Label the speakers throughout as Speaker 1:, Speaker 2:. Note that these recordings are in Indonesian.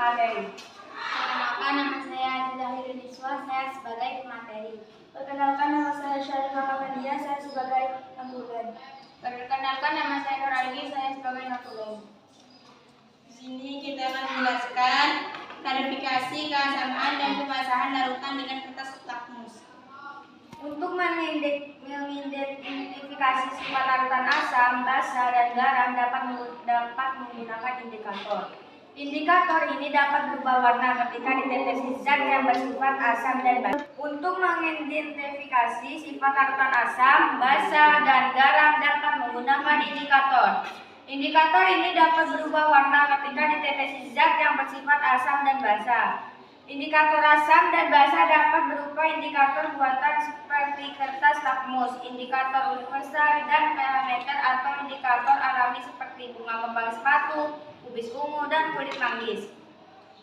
Speaker 1: materi.
Speaker 2: Perkenalkan, nama saya Zahir Niswa, saya sebagai pemateri.
Speaker 1: Perkenalkan, nama saya Syarifah Kamadia, saya sebagai notulen.
Speaker 2: Perkenalkan, nama saya Nur Aini, saya sebagai notulen.
Speaker 3: Di sini kita akan menjelaskan klarifikasi, kesamaan, dan pemasahan larutan dengan kertas lakmus.
Speaker 1: Untuk mengidentifikasi sifat larutan asam, basa, dan garam dapat menggunakan indikator. Indikator ini dapat berubah warna ketika ditetesi zat yang bersifat asam dan basa. Untuk mengidentifikasi sifat larutan asam, basa, dan garam dapat menggunakan indikator. Indikator ini dapat berubah warna ketika ditetesi zat yang bersifat asam dan basa. Indikator asam dan basa dapat berupa indikator buatan seperti kertas lakmus, indikator universal, dan parameter atau indikator alami seperti bunga kembang sepatu, kubis ungu, dan kulit manggis.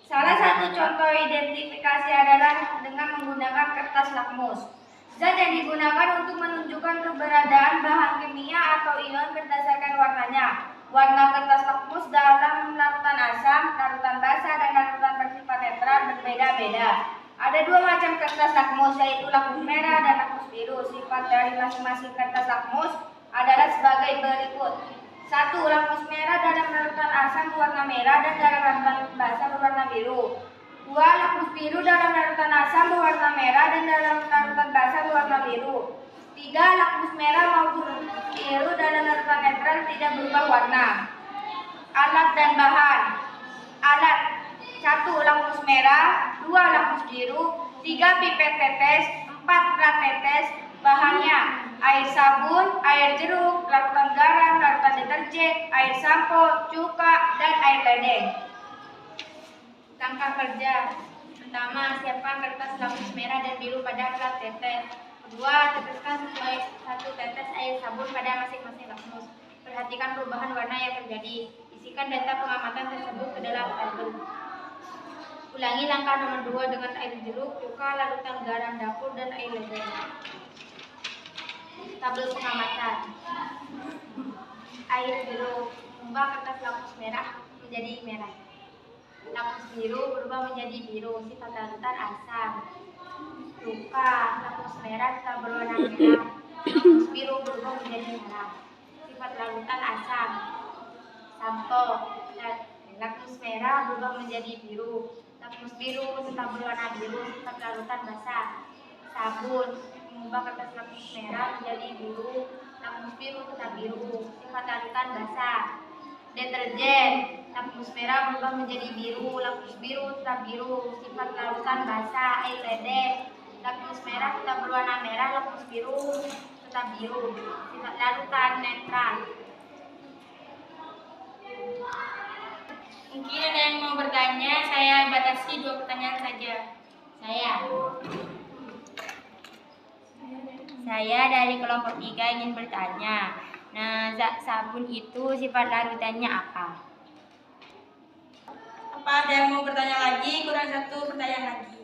Speaker 1: Salah satu contoh identifikasi adalah dengan menggunakan kertas lakmus. Zat yang digunakan untuk menunjukkan keberadaan bahan kimia atau ion berdasarkan warnanya. Warna kertas lakmus dalam larutan asam, larutan basa, dan larutan bersifat netral berbeda-beda. Ada dua macam kertas lakmus, yaitu lakmus merah dan lakmus biru. Sifat dari masing-masing kertas lakmus adalah sebagai berikut. 1. Lakmus merah dalam larutan asam berwarna merah dan dalam larutan basa berwarna biru. 2. Lakmus biru dalam larutan asam berwarna merah dan dalam larutan basa berwarna biru. 3. Lakmus merah maupun biru dalam larutan netral tidak berubah warna. Alat dan bahan. Alat: 1. Lakmus merah, 2. lakmus biru, 3. pipet tetes, 4. plat tetes. Bahannya: air sabun, air jeruk, larutan garam, larutan deterjen, air sampo, cuka, dan air ledeng.
Speaker 2: Langkah kerja. Pertama, siapkan kertas lakmus merah dan biru pada plat tetes. Kedua, teteskan satu tetes air sabun pada masing-masing lakmus. Perhatikan perubahan warna yang terjadi. Isikan data pengamatan tersebut ke dalam tabel. Ulangi langkah nomor 2 dengan air jeruk, cuka, larutan garam dapur, dan air ledeng. Tabel pengamatan. Air jeruk mengubah kertas lakmus merah menjadi merah. Lakmus biru berubah menjadi biru, sifat larutan asam. Cuka, lakmus merah tetap berwarna merah. Lakmus biru berubah menjadi merah, sifat larutan asam. Sampo, lakmus merah berubah menjadi biru. Lakmus biru tetap berwarna biru, sifat larutan basa. Sabun mengubah kertas lakmus merah menjadi biru. Lakmus biru tetap biru, sifat larutan basa. Deterjen, lakmus merah berubah menjadi biru. Lakmus biru tetap biru, sifat larutan basa. Air ledeng, lakmus merah tetap berwarna merah. Lakmus biru tetap biru, sifat larutan netral.
Speaker 3: Mungkin ada yang mau bertanya, saya batasi 2 pertanyaan saja.
Speaker 2: Saya dari kelompok 3 ingin bertanya. Nah, zat sabun itu sifat larutannya apa?
Speaker 3: Apa ada yang mau bertanya lagi? Kurang 1 pertanyaan lagi.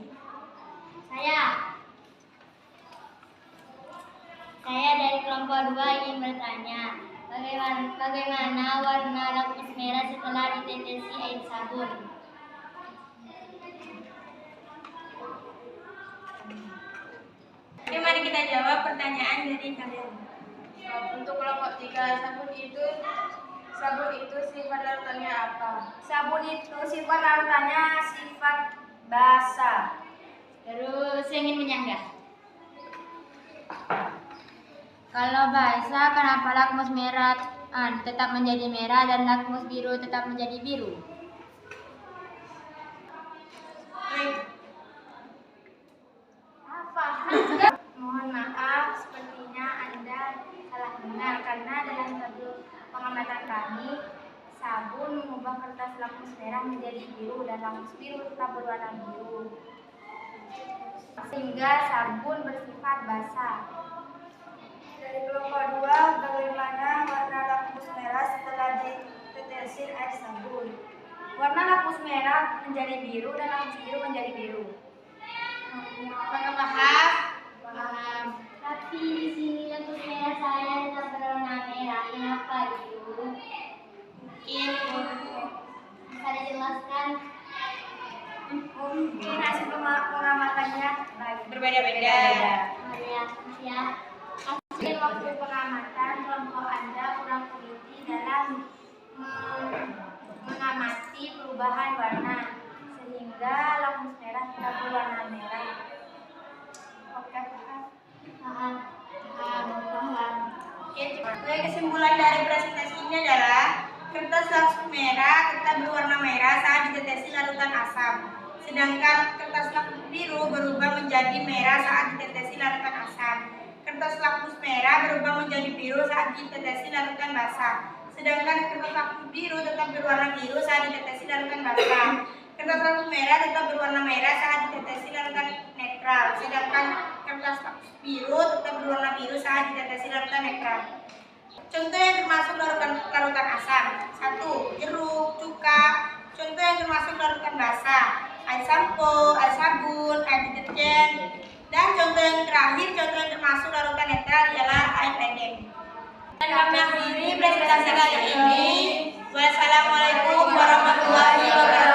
Speaker 2: Saya dari kelompok 2 ingin bertanya. Bagaimana warna lakmus merah setelah ditetesi air sabun?
Speaker 3: Oke, mari kita jawab pertanyaan dari kalian.
Speaker 1: Untuk kelompok 3, sabun itu sifat larutannya apa? Sabun itu sifat larutannya sifat basa.
Speaker 2: Terus saya ingin menyanggah. Kalau basa, kenapa lakmus merah tetap menjadi merah dan lakmus biru tetap menjadi biru?
Speaker 1: Mohon maaf, sepertinya Anda salah dengar karena dalam tabel pengamatan kami, sabun mengubah kertas lakmus merah menjadi biru dan lakmus biru tetap berwarna biru, sehingga sabun bersifat basa. Dari kelompok 2, bagaimana warna lakmus merah setelah ditetesin air sabun? Warna lakmus merah menjadi biru dan lakmus biru menjadi biru.
Speaker 3: Apakah paham?
Speaker 2: Paham. Tapi di sini lakmus merah saya tetap berwarna merah. Kenapa itu?
Speaker 3: Mungkin
Speaker 2: Bisa dijelaskan?
Speaker 3: berbeda-beda.
Speaker 2: Ya. Hasil waktu pengamatan, kelompok Anda kurang teliti dalam mengamati perubahan warna, sehingga lakmus merah tetap berwarna merah. Oke, paham.
Speaker 3: Oke, kesimpulan dari presentasi ini adalah kertas lakmus merah tetap berwarna merah saat ditetesi larutan asam, sedangkan kertas lakmus biru berubah menjadi merah saat ditetesi larutan asam. Kertas lakmus merah berubah menjadi biru saat ditetesi larutan basah, sedangkan kertas lakmus biru tetap berwarna biru saat ditetesi larutan basah. Kertas lakmus merah tetap berwarna merah saat ditetesi larutan netral, sedangkan kertas lakmus biru tetap berwarna biru saat ditetesi larutan netral. Contoh yang termasuk larutan asam: 1. Jeruk, cuka. Contoh yang termasuk larutan basah: air sampo, air sabun, air deterjen. Dan contoh yang terakhir, contoh yang termasuk larutan netral ialah air ledeng. Dan kami akhiri presentasi kali ini. Wassalamualaikum warahmatullahi wabarakatuh.